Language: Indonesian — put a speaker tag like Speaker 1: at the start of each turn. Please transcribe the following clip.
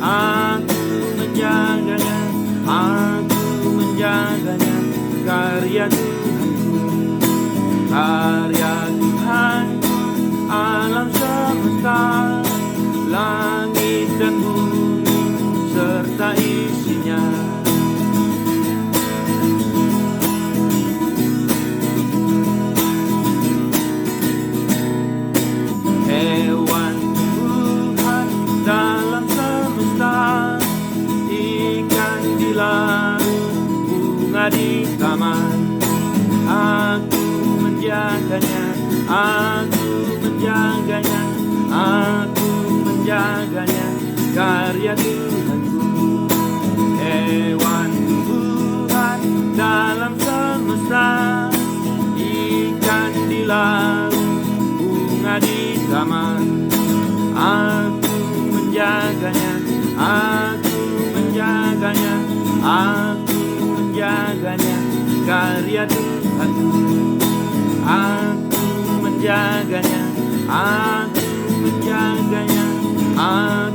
Speaker 1: Aku menjaganya, aku menjaganya. Karya Tuhanku, karya Tuhanku, alam semesta, langit dan bumi serta isinya. Hewan Tuhan dalam semesta, ikan di laut, bunga di taman. Aku menjaganya, aku menjaganya, aku menjaganya. Karya Tuhanku, hewan Tuhan dalam semesta, ikan di laut, bunga di taman. Aku menjaganya, aku menjaganya, aku menjaganya. Karya Tuhanku, aku menjaganya, aku menjaganya, aku